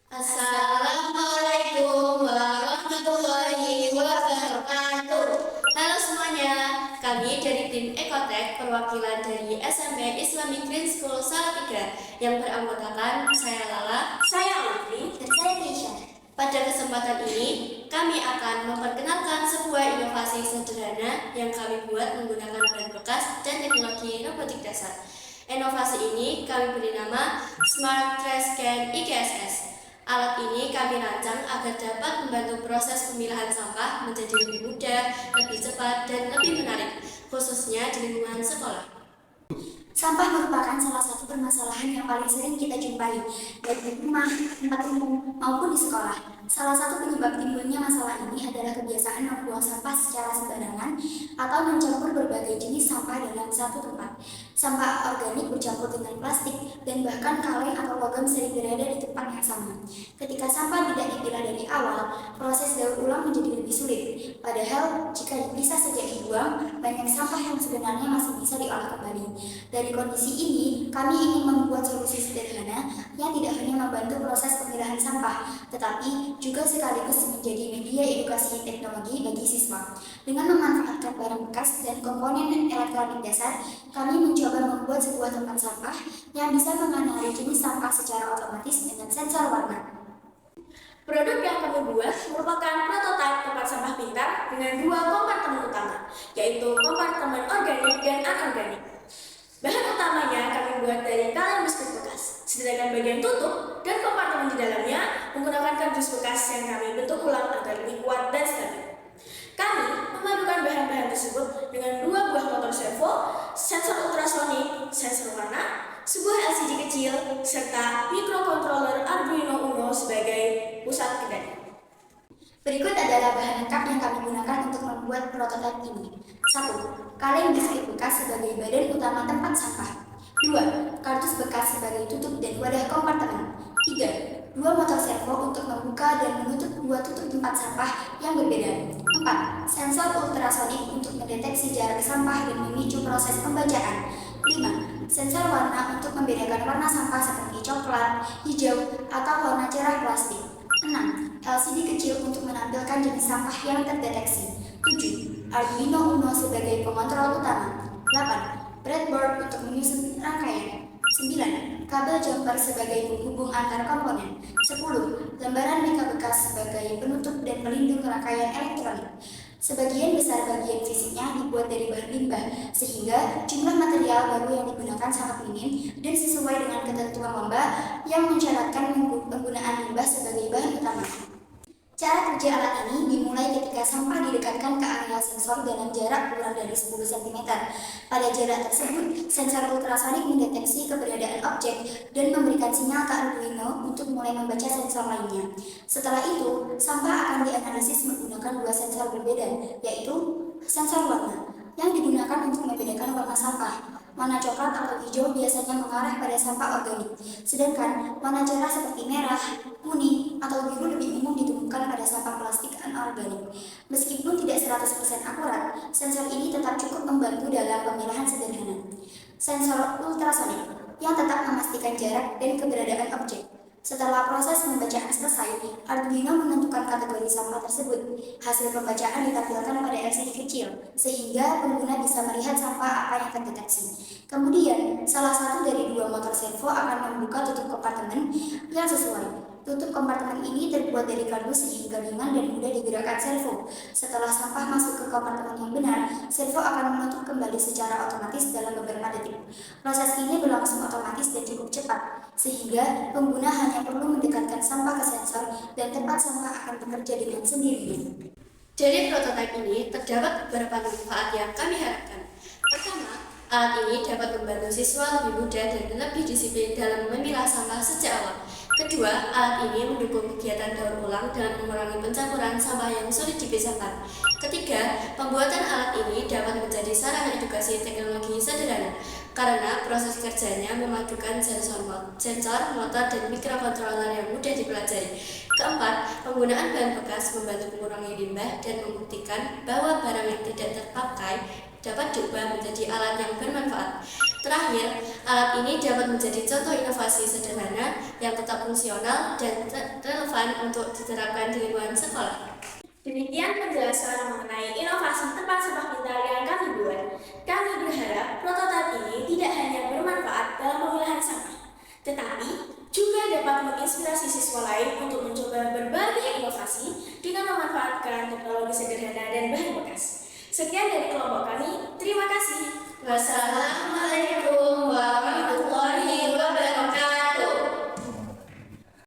Assalamualaikum warahmatullahi wabarakatuh. Halo semuanya, kami dari tim Ekotek perwakilan dari SMP Islamic Green School Salatiga yang beranggotakan saya Lala, saya Lutfi, dan saya Keisha. Pada kesempatan ini, kami akan memperkenalkan sebuah inovasi sederhana yang kami buat menggunakan bahan bekas dan teknologi robotik dasar. Inovasi ini kami beri nama Smart Trash Can IGSS. Alat ini kami rancang agar dapat membantu proses pemilahan sampah menjadi lebih mudah, lebih cepat, dan lebih menarik, khususnya di lingkungan sekolah. Sampah merupakan salah satu permasalahan yang paling sering kita jumpai, baik di rumah, tempat umum, maupun di sekolah. Salah satu penyebab timbulnya masalah ini adalah kebiasaan membuang sampah secara sembarangan atau mencampur berbagai jenis sampah dalam satu tempat. Sampah organik bercampur dengan plastik dan bahkan kaleng atau logam sering berada di tempat yang sama. Ketika sampah tidak dipilah dari awal, proses daur ulang menjadi lebih sulit. Padahal, jika dipisah sejak dibuang, banyak sampah yang sebenarnya masih bisa diolah kembali. Dari kondisi ini, kami ingin membuat solusi sederhana yang tidak hanya membantu proses pemilahan sampah, tetapi juga sekaligus menjadi media edukasi teknologi bagi siswa. Dengan memanfaatkan barang bekas dan komponen elektronik dasar, kami mencoba membuat sebuah tempat sampah yang bisa mengenali jenis sampah secara otomatis dengan sensor warna. Produk yang kami buat merupakan prototipe tempat sampah pintar dengan dua kompartemen utama, yaitu kompartemen organik dan anorganik. Bahan utamanya kami buat dari kaleng biskuit bekas, sedangkan bagian tutup dan kompartemen di dalamnya menggunakan kardus bekas yang kami bentuk ulang agar lebih kuat dan stabil. Kami memadukan bahan-bahan tersebut dengan dua buah motor servo, sensor ultrasonik, sensor warna, sebuah LCD kecil, serta microcontroller Arduino Uno sebagai pusat kendali. Berikut adalah bahan lengkap yang kami gunakan untuk membuat prototipe ini. 1. Kaleng biskuit bekas sebagai badan utama tempat sampah. 2. Kardus bekas sebagai tutup dan wadah kompartemen. 3. Dua motor servo untuk membuka dan menutup dua tutup tempat sampah yang berbeda. 4. Sensor ultrasonik untuk mendeteksi jarak sampah dan memicu proses pembacaan. 5. Sensor warna untuk membedakan warna sampah seperti coklat, hijau, atau warna cerah plastik. 6. LCD kecil untuk menampilkan jenis sampah yang terdeteksi. 7. Arduino Uno sebagai pengontrol utama. 8. Breadboard untuk menyusun rangkaian. 9. Kabel jumper sebagai penghubung antar komponen. 10. Lembaran mika bekas sebagai penutup dan pelindung rangkaian elektronik. Sebagian besar bagian fisiknya dibuat dari bahan limbah, sehingga jumlah material baru yang digunakan sangat minim dan sesuai dengan ketentuan lomba yang mensyaratkan penggunaan limbah sebagai bahan utama. Cara kerja alat ini dimulai ketika sampah didekatkan ke area sensor dalam jarak kurang dari 10 cm. Pada jarak tersebut, sensor ultrasonik mendeteksi keberadaan objek dan memberikan sinyal ke Arduino untuk mulai membaca sensor lainnya. Setelah itu, sampah akan dianalisis menggunakan dua sensor berbeda, yaitu sensor warna yang digunakan untuk membedakan warna sampah. Warna coklat atau hijau biasanya mengarah pada sampah organik, sedangkan warna cerah seperti merah, kuning, atau biru lebih umum ditemukan pada sampah plastik anorganik. Meskipun tidak 100% akurat, sensor ini tetap cukup membantu dalam pemilahan sederhana. Sensor ultrasonik yang tetap memastikan jarak dan keberadaan objek. Setelah proses pembacaan selesai, Arduino menentukan kategori sampah tersebut. Hasil pembacaan ditampilkan pada LCD kecil, sehingga pengguna bisa melihat sampah apa yang terdeteksi. Kemudian, salah satu dari dua motor servo akan membuka tutup kompartemen yang sesuai. Tutup kompartemen ini terbuat dari kardus sehingga ringan dan mudah digerakkan servo. Setelah sampah masuk ke kompartemen yang benar, servo akan menutup kembali secara otomatis dalam beberapa detik. Proses ini berlangsung otomatis dan cukup cepat, sehingga pengguna hanya perlu mendekatkan sampah ke sensor dan tempat sampah akan bekerja dengan sendirinya. Dari prototipe ini terdapat beberapa manfaat yang kami harapkan. Pertama, alat ini dapat membantu siswa lebih mudah dan lebih disiplin dalam memilah sampah sejak awal. Kedua, alat ini mendukung kegiatan daur ulang dan mengurangi pencampuran sampah yang sulit dipisahkan. Ketiga, pembuatan alat ini dapat menjadi sarana edukasi teknologi sederhana karena proses kerjanya memadukan sensor, motor, dan mikrokontroler yang mudah dipelajari. Keempat, penggunaan bahan bekas membantu mengurangi limbah dan membuktikan bahwa barang yang tidak terpakai dapat diubah menjadi alat yang bermanfaat. Terakhir, alat ini dapat menjadi contoh inovasi sederhana yang tetap fungsional dan relevan untuk diterapkan di lingkungan sekolah. Demikian penjelasan mengenai inovasi tempat sampah pintar yang kami buat. Kami berharap prototipe ini tidak hanya bermanfaat dalam pemilahan sampah, tetapi juga dapat menginspirasi siswa lain untuk mencoba berbagai inovasi dengan memanfaatkan teknologi sederhana dan bahan bekas. Sekian dari kelompok kami, terima kasih. Wassalamualaikum warahmatullahi